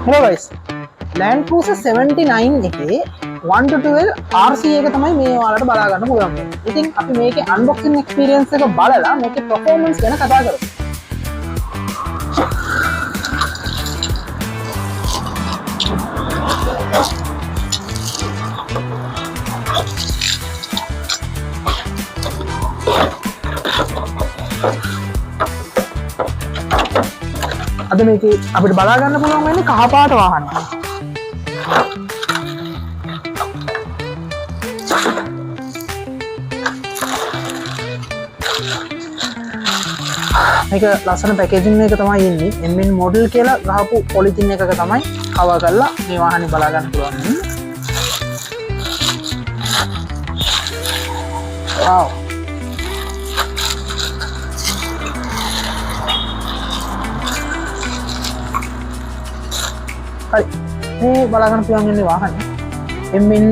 Hello guys, Land Cruiser 79 එකේ 1 to 12 RC එක තමයි මේ ඔයාලට බලා ගන්න පුළුවන්. ඉතින් අපි මේකේ unboxing experience එක බලලා මේකේ performance ගැන කතා කරමු. අද මේකේ අපිට බලා ගන්න පුළුවන් වෙන්නේ කහ පාට වාහනය. මේක ලස්සන පැකේජින් එක තමයි ඉන්නේ. MN මොඩල් කියලා ගහපු පොලිතින් එකක තමයි කවර් කරලා මේ වාහනේ බලා ගන්න පුළුවන්. Wow. හරි මේ බලාගන්න පුළුවන් වෙන්නේ වාහනේ MN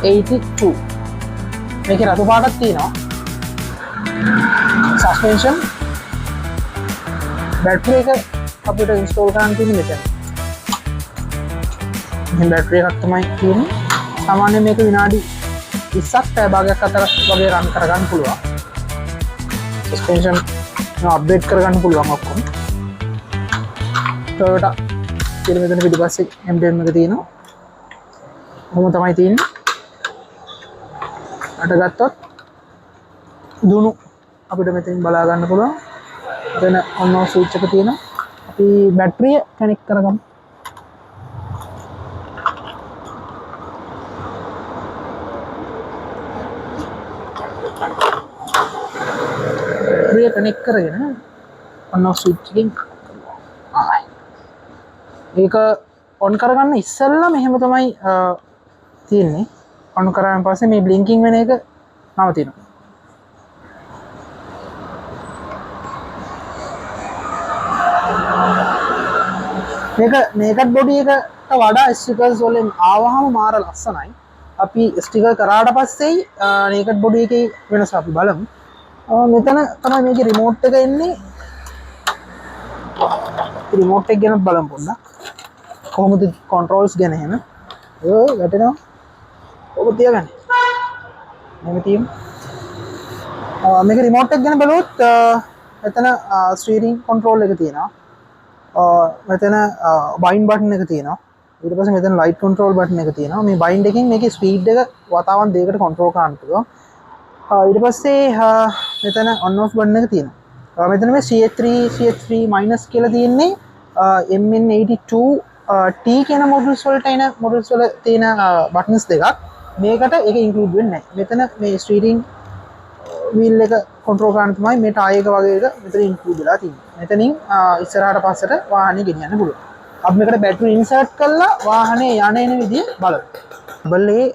82 මේකේ රතු පාටක් තියෙනවා සස්පෙන්ෂන් බැටරි එක අපිට ඉන්ස්ටෝල් කරන්න තියෙන්නේ මෙතන මේ බැටරි එකක් තමයි තියෙන්නේ සාමාන්‍යයෙන් මේක විනාඩි 20ක් පැය භාගයක් අතර වගේ රන් කරගන්න පුළුවන් සස්පෙන්ෂන් අප්ඩේට් කරගන්න පුළුවන් ඔක්කොම Toyota කියලා මෙතන පිටිපස්සේ emblem එක තියෙනවා. කොහොම තමයි තියෙන්නේ. අට ගත්තොත් දුණු අපිට මෙතනින් බලා ගන්න පුළුවන්. එතන on off switch එක තියෙනවා. අපි බැටරිය කනෙක්ට් කරගමු. බැටරිය කනෙක්ට් කරගෙන on off switch එකෙන් ඒක ඔන් කරගන්න ඉස්සෙල්ලා මෙහෙම තමයි තියෙන්නේ ඔන් කරාන් පස්සේ මේ බ්ලින්කින් වෙන එක නවතිනවා මේකත් බොඩි එකට වඩා ස්ටිකර්ස් වලින් ආවහම මාර ලස්සනයි අපි ස්ටිකර් කරාට පස්සේ මේකත් බොඩි එකේ වෙනස අපි බලමු මෙතන තමයි මේකේ රිමෝට් එක එන්නේ රිමෝට් එක ගැන බලමු පොඩ්ඩක් කොහොමද කන්ට්‍රෝල්ස් ගැන එහෙම වැටෙනවා ඔබ තියාගන්න මම තියමු මේක රිමෝට් එක ගැන බලුවොත් මෙතන ස්ටීරින්ග් කන්ට්‍රෝල් එක තියෙනවා මෙතන බයින්ඩ් බටන් එක තියෙනවා ඊට පස්සේ මෙතන ලයිට් කන්ට්‍රෝල් බටන් එක තියෙනවා මේ බයින්ඩ් එකෙන් මේකේ ස්පීඩ් එක වතාවන් දෙකකට කන්ට්‍රෝල් කරන්න පුළුවන් ඊට පස්සේ මෙතන on off බටන් එක තියෙනවා මෙතන මේ CH3 minus කියලා තියෙන්නේ MN82 T කියන මොඩල්ස් වලට එන මොඩල්ස් වල තියෙන බටන්ස් දෙකක් මේකට ඒක ඉන්ක්ලූඩ් වෙන්නේ නැහැ. මෙතන මේ ස්ටීරින්ග් වීල් එක කන්ට්‍රෝල් කරන්න තමයි මේ ටායර් එක වගේ එක මෙතන ඉන්ක්ලූඩ් වෙලා තියෙන්නේ. මෙතනින් ඉස්සරහට පස්සට වාහනේ ගෙනියන්න පුළුවන්. අපි මේකට බැටරි ඉන්සර්ට් කරලා වාහනේ යන එන විදිය බලමු. බල්ලේ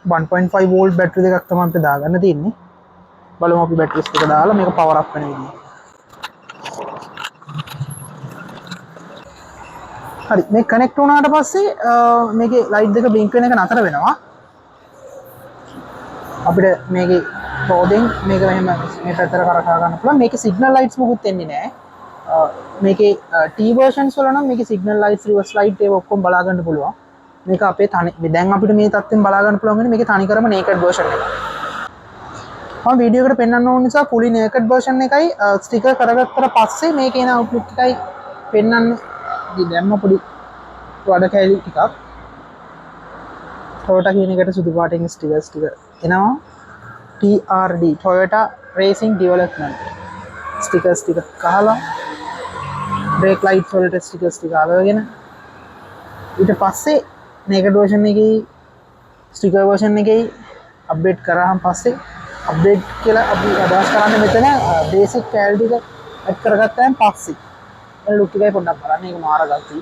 1.5 වෝල්ට් බැටරි දෙකක් තමයි අපිට දාගන්න තියෙන්නේ. බලමු අපි බැටරිස් එක දාලා මේක පවර් අප් වෙන විදිය. හරි මේ කනෙක්ට් වුණාට පස්සේ මේකේ ලයිට් දෙක බ්ලින්ක් වෙන එක නතර වෙනවා අපිට මේකේ රෝඩින් මේක මෙහෙම මේ පැත්තට කරකා ගන්න පුළුවන් මේකේ සිග්නල් ලයිට්ස් මොකුත් එන්නේ නැහැ මේකේ T versions වල නම් මේකේ සිග්නල් ලයිට්ස් රිවර්ස් ලයිට් ඒව ඔක්කොම බලා ගන්න පුළුවන් මේක අපේ දැන් අපිට මේ තත්ත්වෙන් බලා ගන්න පුළුවන් වෙන්නේ මේකේ තනිකරම naked version එක මම වීඩියෝ එකට පෙන්වන්න ඕන නිසා fully naked version එකයි ස්ටිකර් කරගත්තට පස්සේ මේකේ එන output එකයි පෙන්වන්න දැම්ම පොඩි වඩ කැලි ටිකක් Toyota කියන එකට සුදු පාටින් ස්ටිකර්ස් ටික එනවා TRD Toyota Racing Development stickers ටික ගහලා brake lights වලට ස්ටිකර්ස් ටික අලවගෙන ඊට පස්සේ naked version එකේ ස්ටිකර් version එකේ අප්ඩේට් කරාම පස්සේ අප්ඩේට් කියලා අපි අදහස් කරන්නේ මෙතන බේසික් කැලි ටික ඇඩ් කරගත්තාම පස්සේ ලුක් එකයි පොඩ්ඩක් බලන්න ඒක මාර ගල්ති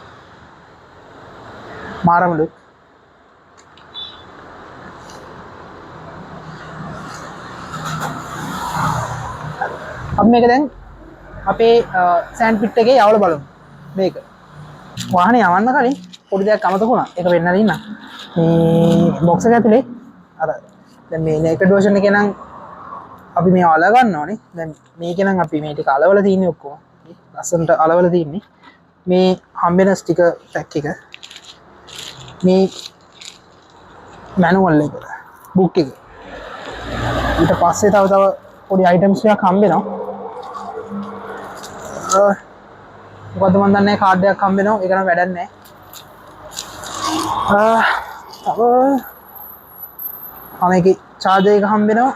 මාරම ලුක් අපි මේක දැන් අපේ සෑන්ඩ් පිට් එකේ යවලා බලමු මේක වාහනේ යවන්න කලින් පොඩි දෙයක් අමතක වුණා ඒක වෙන්නලා ඉන්න මේ බොක්ස් එක ඇතුලේ අර දැන් මේ naked version එකේ නම් අපි මේ අල ගන්න ඕනේ. දැන් මේක නම් අපි මේ ටික අලවල තියෙන්නේ ඔක්කොම. ලස්සනට අලවල තියෙන්නේ. මේ හම්බෙන ස්ටිකර් පැක් එක මේ මැනුවල් එක බුක් එක ඊට පස්සේ තව පොඩි අයිටම්ස් ටිකක් හම්බෙනවා මොකද මන් දන්නේ කාඩ් එකක් හම්බෙනවා ඒක නම් වැඩක් නැහැ තව මේකේ චාර්ජර් එක හම්බෙනවා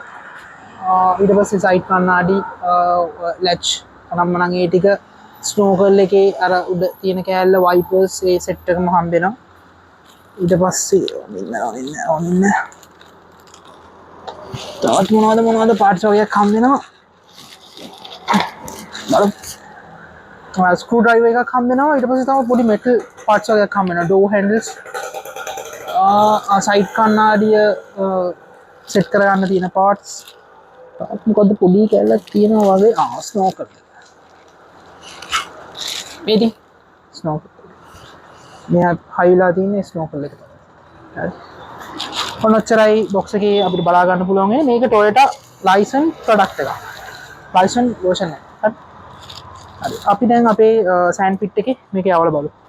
ඊට පස්සේ සයිඩ් කණ්ණාඩි ලැච් අනම්මනම් ඒ ටික ස්නෝකල් එකේ අර උඩ තියෙන කෑල්ල වයිපර්ස් ඒ සෙට් එකම හම්බෙනවා ඊට පස්සේ ඔන්න තවත් මොනවද පාර්ට්ස් වගේක් හම්බෙනවා බලමු ස්ක්‍රූ ඩ්‍රයිවර් එකක් හම්බෙනවා ඊට පස්සේ තව පොඩි මෙටල් පාර්ට්ස් වගේක් හම්බෙනවා ඩෝ හැන්ඩල්ස් සයිඩ් කණ්ණාඩිය සෙට් කරගන්න තියෙන පාර්ට්ස් මොකද පොඩි කැල්ලක් තියෙනවා වගේ ස්නෝකල් මේටි ස්නෝකල් මේ හයිලා තියෙන්නේ ස්නෝකල් එක තමයි ඔන්නොච්චරයි බොක්ස් එකේ අපිට බලා ගන්න පුළුවන් මේක Toyota license product එකක් license version එක හරි අපි දැන් අපේ සෑන්ඩ් පිට් එකේ මේක යවලා බලමු